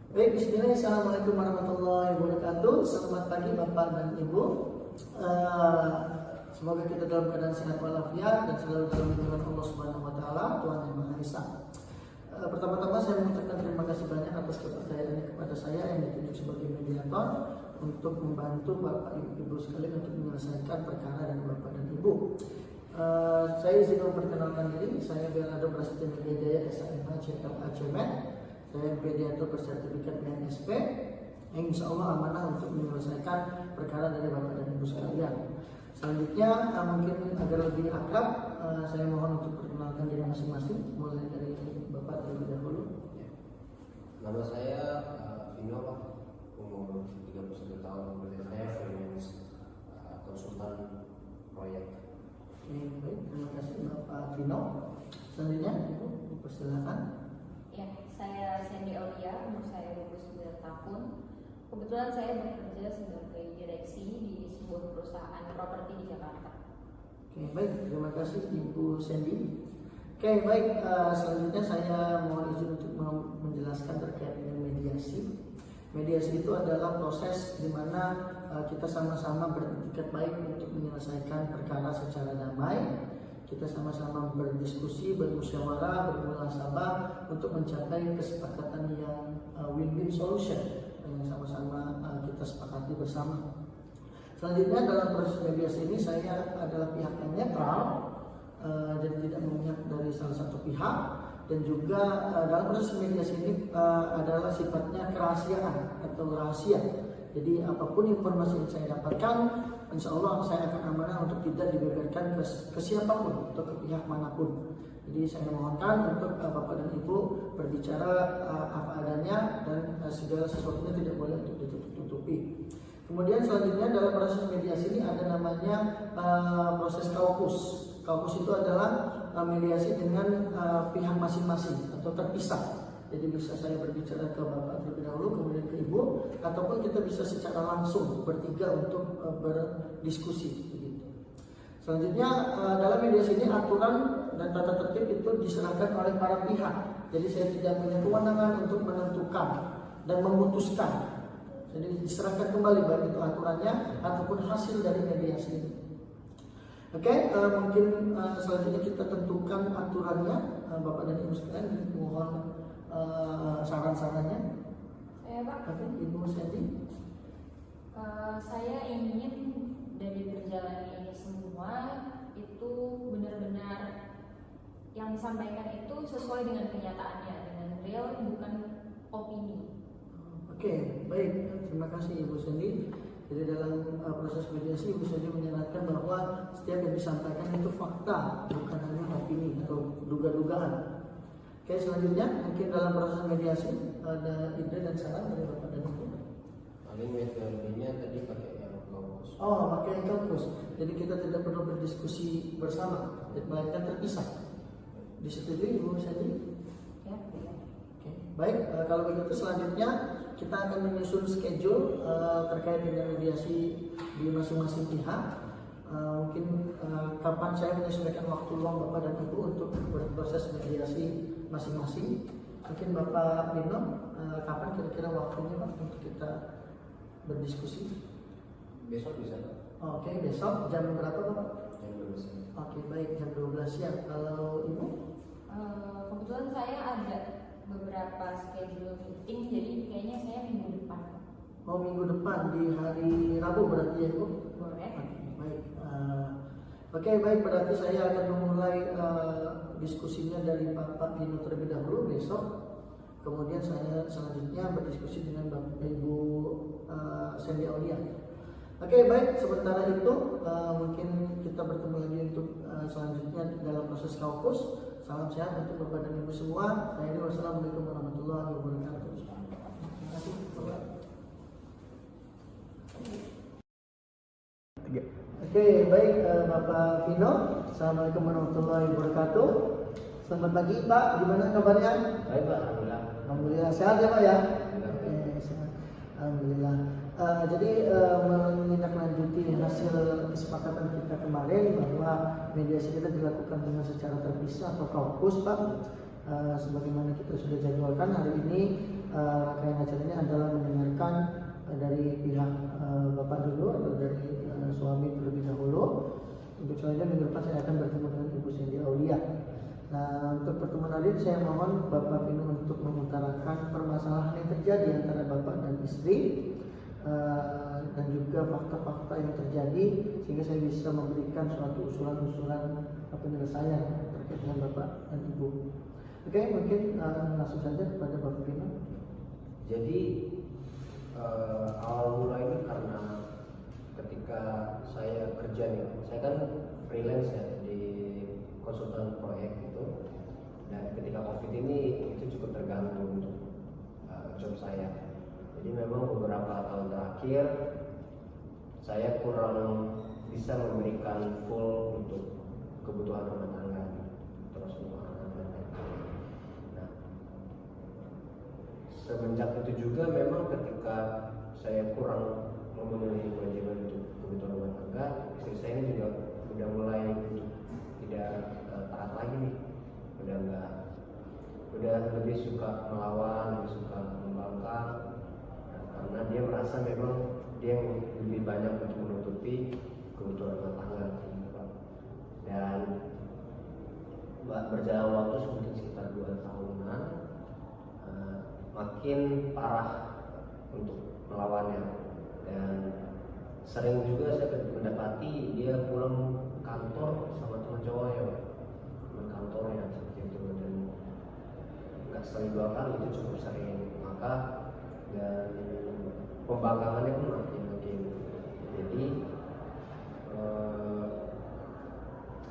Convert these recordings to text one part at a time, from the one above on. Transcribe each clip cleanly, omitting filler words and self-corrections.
Baik, bismillah, assalamualaikum warahmatullahi wabarakatuh. Selamat pagi Bapak dan Ibu. Semoga kita dalam keadaan sehat walafiat dan selalu dalam lindungan Allah Subhanahu wa taala, Tuhan Yang Maha Esa. Pertama-tama saya mengucapkan terima kasih banyak atas kepercayaannya kepada saya yang ditunjuk sebagai mediator untuk membantu Bapak Ibu sekalian untuk menyelesaikan perkara dari Bapak dan Ibu. Saya izin memperkenalkan diri, saya Belado Prasetyo Jaya SMH CLA. Saya mediator bersertifikat BNSP yang insya Allah amanah untuk menyelesaikan perkara dari Bapak dan Ibu sekalian. Selanjutnya mungkin agar lebih akrab, saya mohon untuk perkenalkan diri masing-masing, mulai dari Bapak terlebih dahulu. Nama saya Vino, umur 31 tahun, kerja saya freelance konsultan proyek. Baik, terima kasih Bapak Vino. Selanjutnya Ibu persilakan. Ya, saya Sandy Aulia, umur saya 29 tahun. Kebetulan saya bekerja sebagai direksi di sebuah perusahaan properti di Jakarta. Oke, baik, terima kasih Ibu Sandy. Oke, baik, selanjutnya saya mohon izin untuk menjelaskan terkait dengan mediasi. Mediasi itu adalah proses di mana kita sama-sama beretikat baik untuk menyelesaikan perkara secara damai. Kita sama-sama berdiskusi, bermusyawarah, bermuhasabah untuk mencapai kesepakatan yang win-win solution yang sama-sama kita sepakati bersama. Selanjutnya dalam proses mediasi ini saya adalah pihak yang netral, jadi tidak memihak dari salah satu pihak, dan juga dalam proses mediasi ini adalah sifatnya kerahasiaan atau rahasia. Jadi apapun informasi yang saya dapatkan, insya Allah saya akan amanah untuk tidak dibeberkan ke siapapun atau ke pihak manapun. Jadi saya mohonkan untuk Bapak dan Ibu berbicara apa adanya dan segala sesuatunya tidak boleh untuk ditutup-tutupi. Kemudian selanjutnya dalam proses mediasi ini ada namanya proses kaukus. Kaukus itu adalah mediasi dengan pihak masing-masing atau terpisah. Jadi bisa saya berbicara ke Bapak terlebih dahulu, kemudian ke Ibu, ataupun kita bisa secara langsung bertiga untuk berdiskusi. Begitu. Selanjutnya dalam mediasi ini aturan dan tata tertib itu diserahkan oleh para pihak. Jadi saya tidak punya kewenangan untuk menentukan dan memutuskan. Jadi diserahkan kembali baik itu aturannya ataupun hasil dari mediasi ini. Oke, mungkin selanjutnya kita tentukan aturannya, Bapak dan Ibu sekalian, mohon saran-sarannya. Saya Pak, Ibu Sandy. saya ingin dari berjalan ini semua itu benar-benar yang disampaikan itu sesuai dengan kenyataannya, dengan real, bukan opini. Oke, baik, terima kasih Ibu Sandy. Jadi dalam proses mediasi Ibu Sandy menyarankan bahwa setiap yang disampaikan itu fakta, bukan hanya opini atau duga-dugaan. Oke, selanjutnya mungkin dalam proses mediasi ada ide dan saran dari Bapak dan Ibu. Paling metodenya tadi pakai yang kaukus. Oh, pakai yang kaukus. Jadi kita tidak perlu berdiskusi bersama, melainkan terpisah. Disetujui Ibu Sandy? Ya, ya. Oke, baik. Kalau begitu selanjutnya kita akan menyusun schedule terkait dengan mediasi di masing-masing pihak. Mungkin kapan saya menyesuaikan waktu luang Bapak dan Ibu untuk berproses mediasi masing-masing. Mungkin Bapak Vino, kapan kira-kira waktunya Pak untuk kita berdiskusi? Besok bisa Pak? Oke, besok jam berapa Bapak? Jam 12. Oke, baik, jam 12 siang. Kalau Ibu? Kebetulan saya ada beberapa schedule meeting, jadi kayaknya saya minggu depan. Oh, minggu depan di hari Rabu berarti ya Ibu? Boleh? Oke, baik. Oke, baik, berarti saya akan memulai diskusinya dari Bapak Vino terlebih dahulu besok. Kemudian saya selanjutnya berdiskusi dengan Bapak Ibu Sandy Aulia. Oke, baik, sementara itu mungkin kita bertemu lagi untuk selanjutnya dalam proses kaukus. Salam sehat untuk Bapak dan Ibu semua. Saya ini wassalamualaikum warahmatullahi wabarakatuh. Terima kasih. Oke, baik Bapak Vino. Assalamualaikum warahmatullahi wabarakatuh. Selamat pagi Pak, gimana kabarnya? Baik Pak, alhamdulillah. Alhamdulillah sehat ya Pak ya. Oke, sehat. Alhamdulillah. Jadi menindaklanjuti hasil kesepakatan kita kemarin bahwa mediasi kita dilakukan dengan secara terpisah atau kaukus Pak. Sebagaimana kita sudah jadwalkan hari ini rangkaian acara dari pihak Bapak dulu atau dari suami terlebih dahulu. Untuk selanjutnya minggu depan saya akan bertemu dengan Ibu Cindy Aulia. Nah, untuk pertemuan hari ini saya mohon Bapak Pino untuk mengutarakan permasalahan yang terjadi antara Bapak dan istri, dan juga fakta-fakta yang terjadi, sehingga saya bisa memberikan suatu usulan-usulan penyelesaian terkait dengan Bapak dan Ibu. Oke, mungkin langsung saja kepada Bapak Pino. Jadi awal mula ini karena ketika saya kerja nih, saya kan freelance ya di konsultan proyek gitu, dan ketika COVID ini itu cukup terganggu untuk job saya. Jadi memang beberapa tahun terakhir saya kurang bisa memberikan full untuk kebutuhan rumah tangga, terus untuk anak-anak. Nah, semenjak itu juga memang ketika saya kurang memenuhi kewajiban untuk kebutuhan rumah tangga, istri saya ini juga udah mulai tidak taat lagi nih, udah lebih suka melawan, lebih suka membangkang, karena dia merasa memang dia yang lebih banyak untuk menutupi kebutuhan rumah tangga. Dan berjalan waktu mungkin sekitar 2 tahunan, makin parah untuk melawannya, dan sering juga saya mendapati dia pulang kantor sama teman cowoknya, teman kantornya seperti itu, dan nggak sekali 2 kali, itu cukup sering. Maka dan pembangkangannya pun makin. Jadi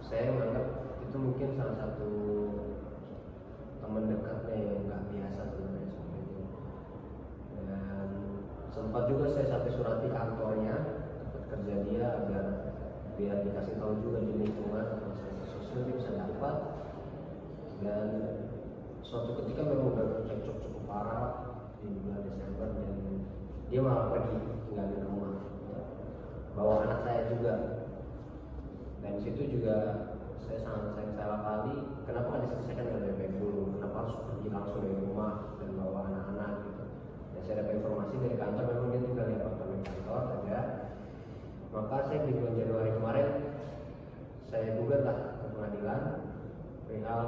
saya menganggap itu mungkin salah satu teman dekatnya yang nggak biasa sebenarnya seperti itu. Dan sempat juga saya sampai surati kantornya, tempat kerja dia, agar biar dikasih tahu juga di lingkungan atau sosial dia bisa dapat. Dan suatu ketika memang udah cekcok cukup parah di bulan Desember, dan dia malah pergi tinggal di rumah, bawa anak saya juga. Dan situ juga saya sangat sayang salah kali, kenapa nggak diselesaikan dengan baik-baik dulu, kenapa harus pergi langsung dari rumah dan bawa anak-anak gitu. Dan saya dapat informasi dari kantor, memang dia tinggal di apartemen kantor saja. Maka saya di bulan Januari kemarin saya gugatlah ke pengadilan perihal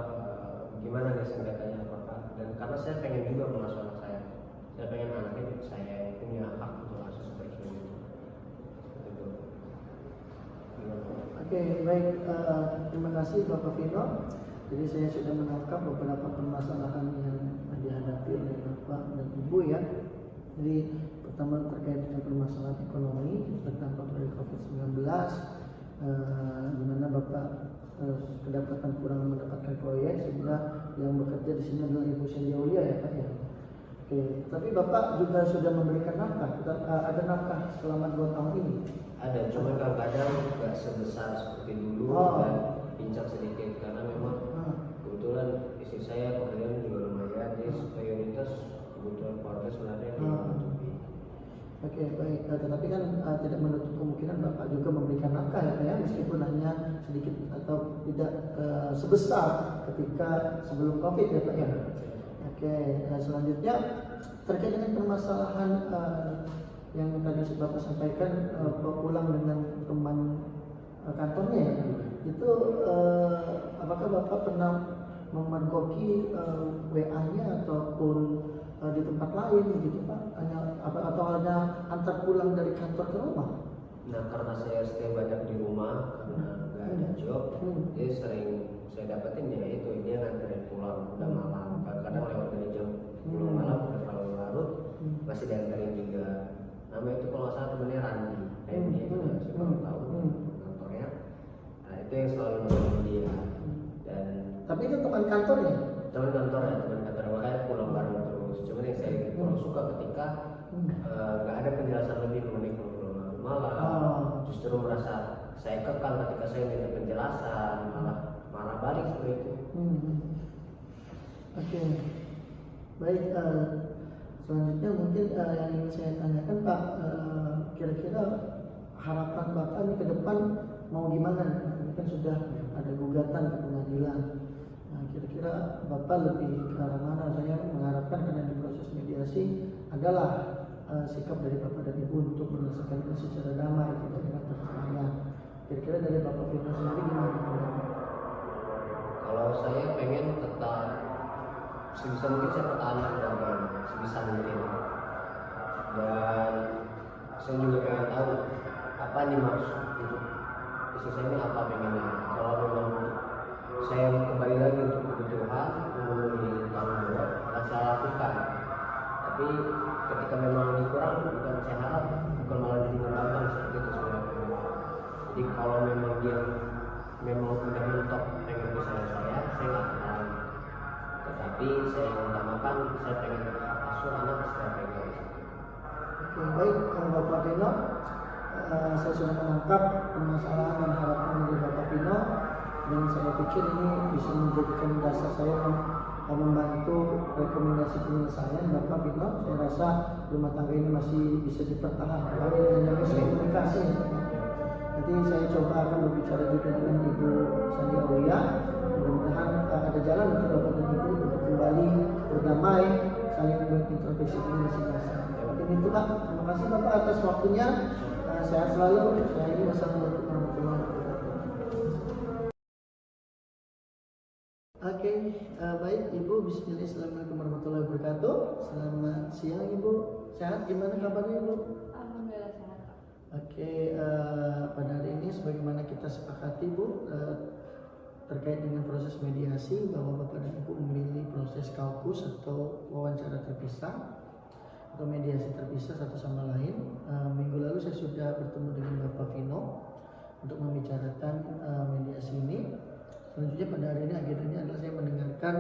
gimana nih sengketanya apakah, dan karena saya pengen juga mengasuh anak saya pengen anaknya saya punya hak untuk asuh seperti itu. Oke, baik. Terima kasih Bapak Pino. Jadi saya sudah menangkap beberapa permasalahan yang dihadapi oleh Bapak dan Ibu ya. Jadi pertama terkait dengan permasalahan ekonomi terdampak dari COVID-19, di mana Bapak kedapatan kurang mendapatkan proyek, sehingga yang bekerja di sini adalah Ibu Cindy Aulia ya Pak ya. Oke, tapi Bapak juga sudah memberikan nafkah. Ada nafkah selama 2 tahun ini? Ada, cuma kadang-kadang nggak sebesar seperti dulu, dan pincang sedikit karena memang kebetulan istri saya pekerjaan juga lumayan, jadi prioritas kebutuhan keluarga sebenarnya ditutupi. Oke, baik. Tetapi kan tidak menutup kemungkinan Bapak juga memberikan nafkah ya Pak ya, meskipun hanya sedikit atau tidak sebesar ketika sebelum COVID ya Pak ya. Oke, selanjutnya terkait dengan permasalahan yang tadi Bapak sampaikan, pulang dengan teman kantornya ya, itu apakah Bapak pernah memergoki WA-nya ataupun di tempat lain gitu Pak? Atau hanya antar pulang dari kantor ke rumah? Nah, karena saya stay banyak di rumah karena nggak ada job, jadi sering saya dapetin ya itu dia nganterin pulang udah malam, kadang lewat dari jam 10 malam udah terlalu larut, masih dianterin juga. Nama itu kalau nggak salah temennya Randy saya baru tahu kantornya. Nah, itu yang selalu nemenin dia. Dan tapi itu teman kantornya? teman kantor makanya pulang bareng terus. Cuman yang saya kurang suka ketika nggak ada penjelasan lebih mengenai pulang malam. Justru merasa saya kekal ketika saya minta penjelasan, malah marah balik seperti itu. Oke. Baik, selanjutnya mungkin yang ingin saya tanyakan Pak, kira-kira harapan Bapak ini ke depan mau gimana? Ini kan sudah ada gugatan ke pengadilan. Nah, kira-kira Bapak lebih ke arah mana? Saya mengharapkan karena di proses mediasi adalah sikap dari Bapak dan Ibu untuk menyelesaikan ini secara damai tidak dengan perceraian. Kira-kira dari Bapak Firman sendiri gimana? Kalau saya pengen tetap sebisa mungkin saya pertahankan keluarga sebisa mungkin, dan saya juga pengen tahu apa nih maksud untuk istri saya ini apa pengennya. Kalau memang saya kembali lagi untuk kebutuhan memenuhi tanggung jawab akan saya lakukan, tapi ketika memang ini kurang bukan saya harap bukan malah jadi membangkang seperti itu sebenarnya. Jadi kalau memang dia memang udah mentok pengen bisa saya nggak akan, tetapi saya yang utamakan saya pengen asuh anak saya pegang. Oke, baik Bapak Pino, saya sudah menangkap permasalahan dan harapan dari Bapak Pino, dan saya pikir ini bisa menjadikan dasar saya membantu rekomendasi penyelesaian Bapak Pino. Saya rasa rumah tangga ini masih bisa dipertahankan dengan miskomunikasi. Nanti saya coba akan berbicara juga dengan Ibu Sandi Aulia. Mudah-mudahan ada jalan untuk Bapak dan Ibu untuk kembali berdamai, saling berintrospeksi diri masing-masing. Mungkin itu Pak. Terima kasih Bapak atas waktunya. Sehat selalu. Saya ini wassalamualaikum warahmatullahi wabarakatuh. Oke, baik Ibu. Bismillah, assalamualaikum warahmatullahi wabarakatuh. Selamat siang Ibu. Sehat? Gimana kabarnya Ibu? Alhamdulillah sehat. Oke, pada hari ini sebagaimana kita sepakati Bu, terkait dengan proses mediasi bahwa Bapak dan Ibu memilih proses kaukus atau wawancara terpisah atau mediasi terpisah satu sama lain. Minggu lalu saya sudah bertemu dengan Bapak Vino untuk membicarakan mediasi ini. Selanjutnya pada hari ini agendanya adalah saya mendengarkan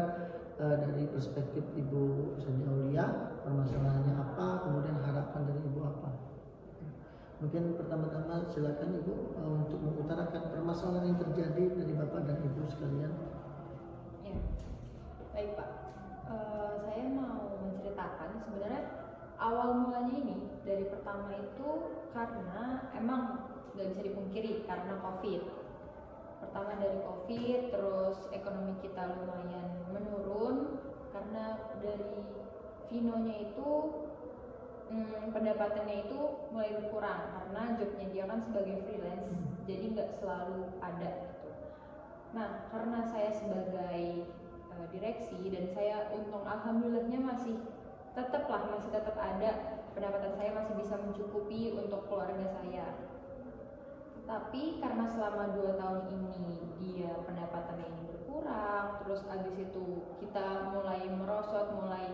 dari perspektif Ibu Sandi Aulia, permasalahannya apa, kemudian harapan dari Ibu apa. Mungkin pertama-tama silakan Ibu untuk mengutarakan permasalahan yang terjadi dari Bapak dan Ibu sekalian. Ya, baik Pak. Saya mau menceritakan sebenarnya awal mulanya ini dari pertama itu karena emang nggak bisa dipungkiri karena COVID. Pertama dari COVID, terus ekonomi kita lumayan menurun karena dari Vinonya itu pendapatannya itu mulai berkurang karena jobnya dia kan sebagai freelance, jadi nggak selalu ada gitu. Nah, karena saya sebagai direksi dan saya untung alhamdulillahnya masih tetap ada pendapatan, saya masih bisa mencukupi untuk keluarga saya. Tapi karena selama 2 tahun ini dia pendapatannya ini berkurang, terus abis itu kita mulai merosot, mulai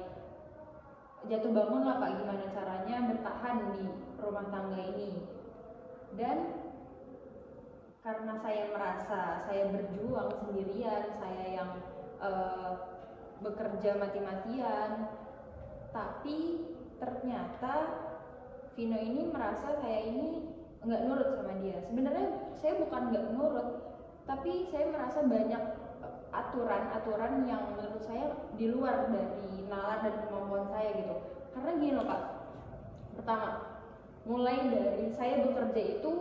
jatuh bangun lah Pak, gimana caranya bertahan di rumah tangga ini. Dan karena saya merasa saya berjuang sendirian, saya yang bekerja mati-matian, tapi ternyata Vino ini merasa saya ini nggak nurut sama dia. Sebenarnya saya bukan nggak nurut, tapi saya merasa banyak aturan-aturan yang menurut saya di luar dari nalar dan kemampuan saya gitu. Karena gini loh Pak, pertama mulai dari saya bekerja itu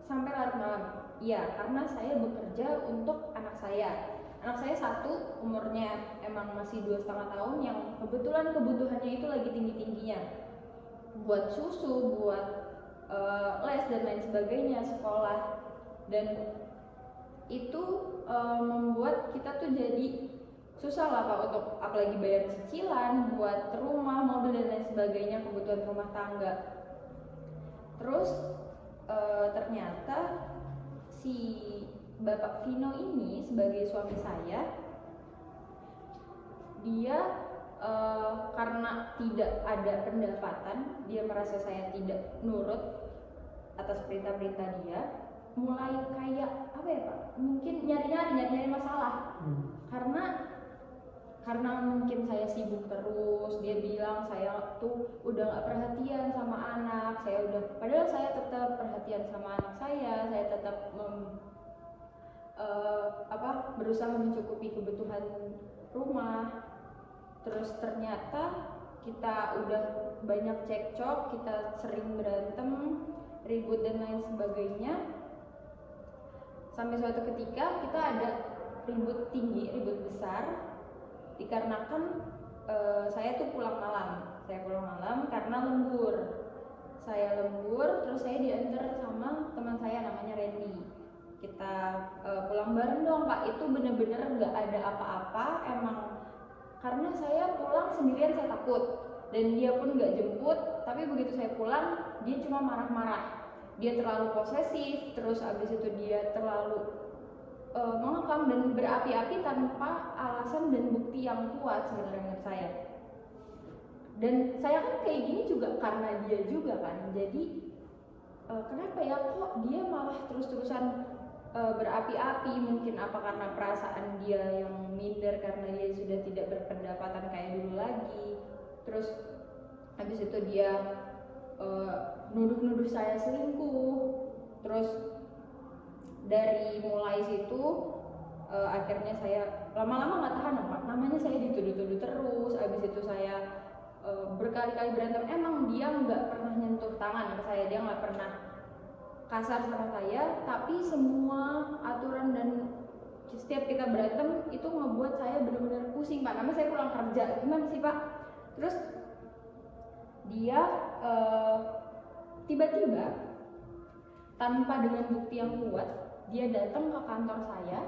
sampai larut malam. Iya, karena saya bekerja untuk anak saya. Anak saya satu, umurnya emang masih 2,5 tahun, yang kebetulan kebutuhannya itu lagi tinggi-tingginya buat susu, buat les dan lain sebagainya, sekolah. Dan itu membuat kita tuh jadi susah lah Pak untuk apalagi bayar cicilan, buat rumah, mobil dan lain sebagainya, kebutuhan rumah tangga. Terus ternyata si Bapak Vino ini sebagai suami saya, dia karena tidak ada pendapatan, dia merasa saya tidak nurut atas perintah-perintah dia, mulai kayak apa ya Pak, mungkin nyari masalah. Karena mungkin saya sibuk terus, dia bilang saya tuh udah gak perhatian sama anak saya, padahal saya tetap perhatian sama anak saya tetap berusaha mencukupi kebutuhan rumah. Terus ternyata kita udah banyak cekcok, kita sering berantem, ribut dan lain sebagainya. Sampai suatu ketika kita ada ribut besar, dikarenakan saya tuh pulang malam karena lembur. saya lembur, terus saya diantar sama teman saya namanya Randy. Kita pulang bareng dong Pak. Itu bener-bener nggak ada apa-apa, emang karena saya pulang sendirian saya takut dan dia pun nggak jemput. Tapi begitu saya pulang dia cuma marah-marah, dia terlalu posesif, terus abis itu dia terlalu mengekang dan berapi-api tanpa alasan dan bukti yang kuat sebenarnya menurut saya. Dan saya kan kayak gini juga karena dia juga kan. Jadi kenapa ya kok dia malah terus-terusan berapi-api? Mungkin apa karena perasaan dia yang minder karena dia sudah tidak berpendapatan kayak dulu lagi. Terus habis itu dia nuduh-nuduh saya selingkuh. Terus dari mulai situ akhirnya saya lama-lama nggak tahan Pak. Namanya saya dituduh-tuduh terus. Habis itu saya berkali-kali berantem. Emang dia nggak pernah nyentuh tangan ke saya, dia nggak pernah kasar sama saya, tapi semua aturan dan setiap kita berantem itu ngebuat saya benar-benar pusing Pak. Namanya saya pulang kerja, gimana sih Pak? Terus dia tiba-tiba tanpa dengan bukti yang kuat dia datang ke kantor saya.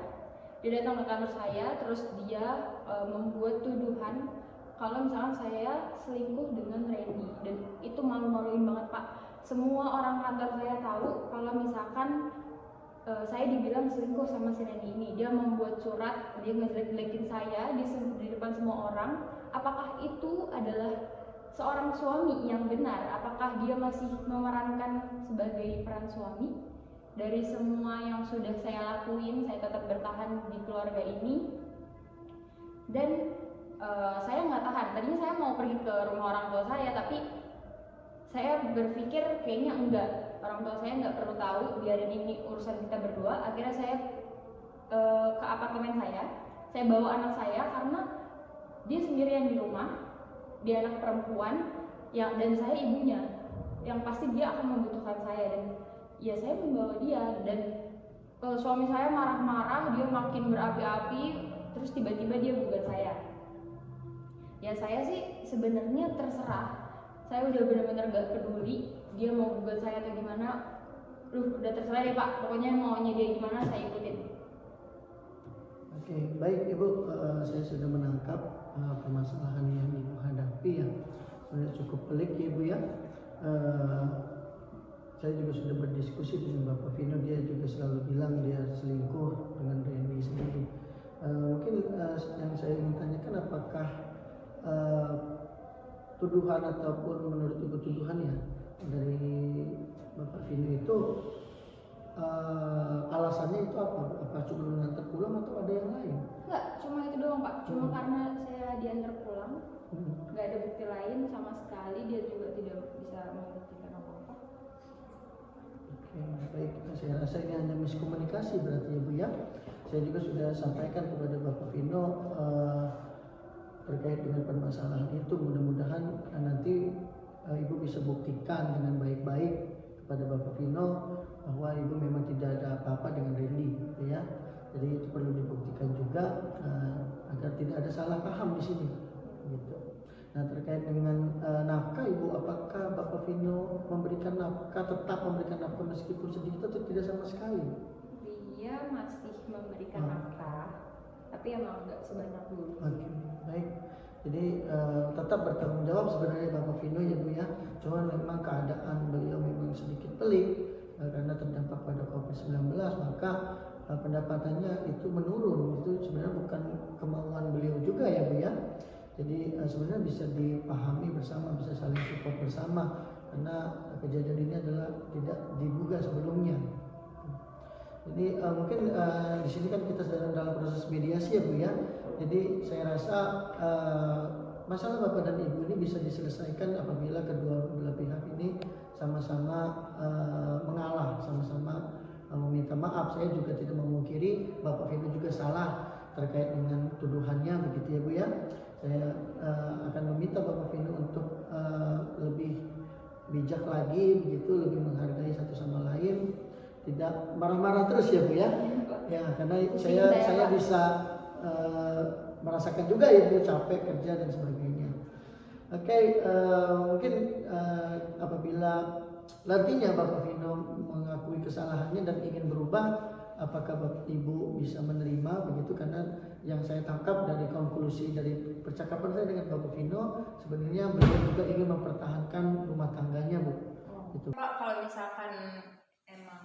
Terus dia membuat tuduhan kalau misalkan saya selingkuh dengan Randy, dan itu malu-maluin banget Pak. Semua orang kantor saya tahu kalau misalkan saya dibilang selingkuh sama si Randy ini. Dia membuat surat, dia ngejelek-jelekin saya di depan semua orang. Apakah itu adalah seorang suami yang benar? Apakah dia masih memerankan sebagai peran suami? Dari semua yang sudah saya lakuin, saya tetap bertahan di keluarga ini. Dan saya nggak tahan. Tadinya saya mau pergi ke rumah orang tua saya, tapi saya berpikir kayaknya enggak, orang tua saya nggak perlu tahu, biarin ini urusan kita berdua. Akhirnya saya ke apartemen saya bawa anak saya karena dia sendirian di rumah, dia anak perempuan dan saya ibunya, yang pasti dia akan membutuhkan saya. Dan ya saya membawa dia, dan suami saya marah-marah, dia makin berapi-api, terus tiba-tiba dia gugat saya. Ya saya sih sebenarnya terserah, saya udah benar-benar gak peduli dia mau gugat saya atau gimana. Udah terserah deh Pak, pokoknya maunya dia gimana saya ikutin. Oke, baik Ibu, saya sudah menangkap permasalahan yang Ibu hadapi yang sebenarnya cukup pelik ya Ibu ya. Saya juga sudah berdiskusi dengan Bapak Vino, dia juga selalu bilang dia selingkuh dengan Randy sendiri. Mungkin yang saya ingin tanyakan, apakah tuduhan ataupun menurut Ibu tuduhan ya dari Bapak Vino itu alasannya itu apa? Apa cuma mengantar pulang atau ada yang lain? Enggak, cuma itu doang Pak. Cuma karena saya diantar pulang, nggak ada bukti lain sama sekali. Dia juga tidak bisa membuktikan apa-apa. Oke, baik. Saya rasa ini hanya miskomunikasi berarti ya Bu ya. Saya juga sudah sampaikan kepada Bapak Vino terkait dengan permasalahan itu. Mudah-mudahan nanti Ibu bisa buktikan dengan baik-baik kepada Bapak Vino bahwa Ibu memang tidak ada apa-apa dengan Randy, gitu ya. Jadi itu perlu dibuktikan juga agar tidak ada salah paham di sini, gitu. Nah, terkait dengan nafkah Ibu, apakah Bapak Vino memberikan nafkah, tetap memberikan nafkah meskipun sedikit atau tidak sama sekali? Dia masih memberikan nafkah, tapi emang nggak sebanyak dulu. Oke, baik. Jadi tetap bertanggung jawab sebenarnya Bapak Vino ya Bu ya. Cuma memang keadaan beliau memang sedikit pelik karena terdampak pada COVID-19, maka pendapatannya itu menurun. Itu sebenarnya bukan kemauan beliau juga ya Bu ya. Jadi sebenarnya bisa dipahami bersama, bisa saling support bersama, karena kejadian ini adalah tidak diduga sebelumnya. Jadi mungkin di sini kan kita sedang dalam proses mediasi ya Bu ya. Jadi saya rasa masalah Bapak dan Ibu ini bisa diselesaikan apabila kedua belah pihak ini sama-sama mengalah, sama-sama meminta maaf. Saya juga tidak memungkiri Bapak Vino juga salah terkait dengan tuduhannya, begitu ya Bu ya. Saya akan meminta Bapak Vino untuk lebih bijak lagi, begitu, lebih menghargai satu sama lain, tidak marah-marah terus ya Bu ya. Ya, karena saya bisa merasakan juga Ibu capek kerja dan sebagainya. Oke, mungkin apabila nantinya Bapak Vino mengakui kesalahannya dan ingin berubah, apakah Bapak Ibu bisa menerima begitu? Karena yang saya tangkap dari konklusi dari percakapan saya dengan Bapak Vino, sebenarnya beliau juga ingin mempertahankan rumah tangganya, Bu. Gitu. Pak, kalau misalkan emang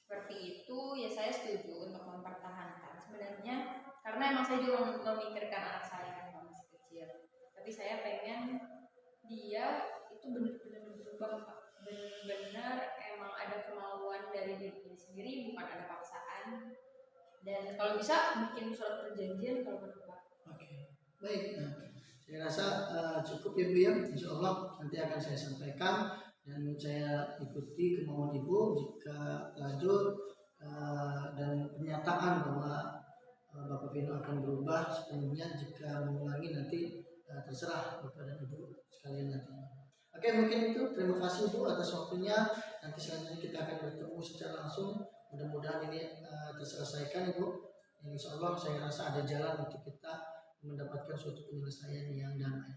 seperti itu, ya saya setuju untuk mempertahankan. Sebenarnya karena emang saya juga memikirkan anak saya yang masih kecil. Tapi saya pengen dia itu benar-benar berubah, Pak. Benar-benar emang ada kemauan dari diri sendiri, bukan ada paksaan. Dan kalau bisa bikin surat perjanjian kalau perlu, Pak. Oke, baik. Nah, saya rasa cukup ya Bu ya. Insya Allah nanti akan saya sampaikan dan saya ikuti kemauan Ibu jika lanjut dan pernyataan bahwa Bapak Vino akan berubah sepenuhnya. Jika mengulangi nanti terserah Bapak dan Ibu sekalian nantinya. Oke, mungkin itu. Terima kasih Bu atas waktunya. Nanti selanjutnya kita akan bertemu secara langsung. Mudah-mudahan ini terselesaikan Ibu. Insya Allah saya rasa ada jalan untuk kita mendapatkan suatu penyelesaian yang damai.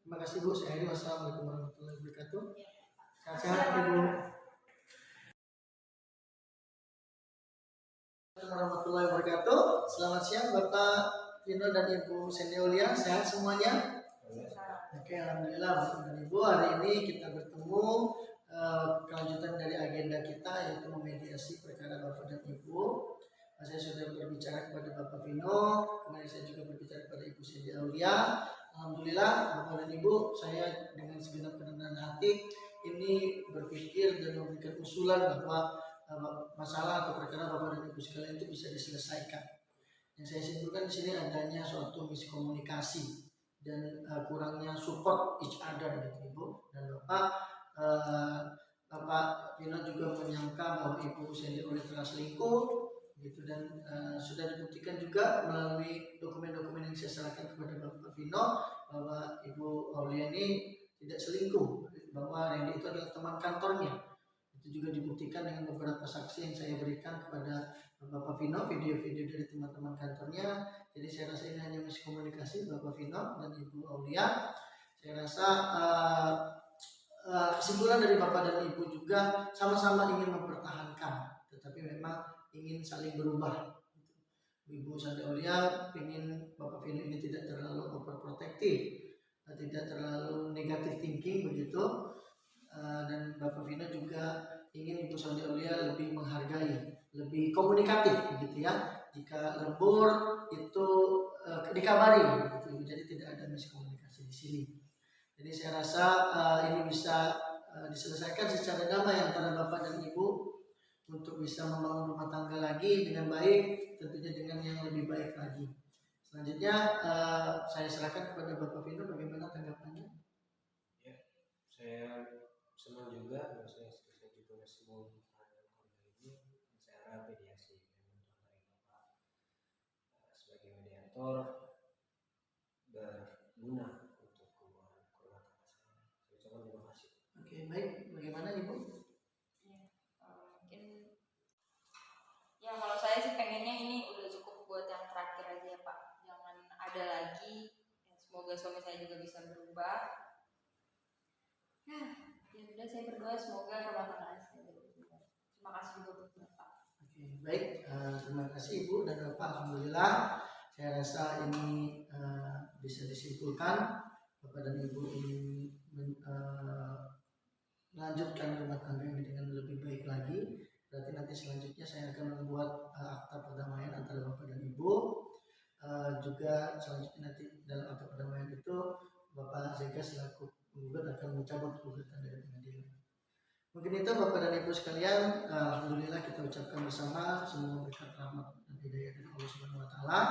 Terima kasih Bu. Saya akhiri. Wassalamualaikum warahmatullahi wabarakatuh. Sehat-sehat Ibu. Warahmatullahi wabarakatuh. Selamat siang Bapak Vino dan Ibu Sendeolia. Sehat semuanya? Oke, alhamdulillah Bapak dan Ibu. Hari ini kita bertemu kelanjutan dari agenda kita, yaitu memediasi perkara Bapak dan Ibu. Saya sudah berbicara kepada Bapak Vino, kemudian saya juga berbicara kepada Ibu Sendeolia. Alhamdulillah Bapak dan Ibu, saya dengan segenap kerendahan hati ini berpikir dan memberikan usulan bahwa masalah atau perkara Bapak dan Ibu sekalian itu bisa diselesaikan. Yang saya simpulkan di sini adanya suatu miskomunikasi dan kurangnya support each other gitu Ibu dan Bapak. Bapak Vino juga menyangka bahwa Ibu Sendeolia telah selingkuh gitu, dan sudah dibuktikan juga melalui dokumen-dokumen yang saya serahkan kepada Bapak Vino bahwa Ibu Aulia ini tidak selingkuh, bahwa Randy itu adalah teman kantornya. Itu juga dibuktikan dengan beberapa saksi yang saya berikan kepada Bapak Vino, video-video dari teman-teman kantornya. Jadi saya rasa ini hanya miskomunikasi Bapak Vino dan Ibu Aulia. Saya rasa kesimpulan dari Bapak dan Ibu juga sama-sama ingin mempertahankan, tetapi memang ingin saling berubah. Ibu Sendeolia ingin Bapak Vino ini tidak terlalu overprotective, tidak terlalu negatif thinking begitu, dan Bapak Vino juga ingin Ibu Sendeolia lebih menghargai, lebih komunikatif begitu ya. Jika lembur itu dikabari begitu, jadi tidak ada miskomunikasi di sini. Jadi saya rasa ini bisa diselesaikan secara damai antara Bapak dan Ibu untuk bisa membangun rumah tangga lagi dengan baik, tentunya dengan yang lebih baik lagi. Selanjutnya saya serahkan kepada Bapak Vino, bagaimana tanggapannya? Ya, saya senang juga, saya juga masih mau mempertahankan keluarga ini. Saya harap mediasi yang dari Bapak sebagai mediator berguna untuk rumah tangga saya. Saya ucapkan terima kasih. Oke, baik. Bagaimana Ibu? Mungkin ya kalau saya sih pengennya ini udah cukup buat yang terakhir aja ya Pak, jangan ada lagi. Semoga suami saya juga bisa berubah. Ya udah, saya berdoa semoga rumah tangga saya berubah. Terima kasih juga buat Bapak. Oke, baik. Terima kasih Ibu dan Bapak. Alhamdulillah, saya rasa ini bisa disimpulkan Bapak dan Ibu ingin melanjutkan rumah tangga ini dengan lebih baik lagi. Berarti nanti selanjutnya saya akan membuat akta perdamaian antara Bapak dan Ibu. Juga selanjutnya nanti dalam akta perdamaian itu Bapak Zeka selaku penggugat akan mencabut gugatan dari pengadilan. Mungkin itu Bapak dan Ibu sekalian, alhamdulillah kita ucapkan bersama semua berkat rahmat dan hidayah dari Allah Subhanahu wa taala.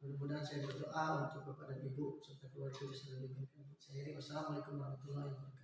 Mudah-mudahan saya berdoa untuk Bapak dan Ibu serta keluarga bisa lebih baik. Saya akhiri. Wassalamualaikum warahmatullahi wabarakatuh.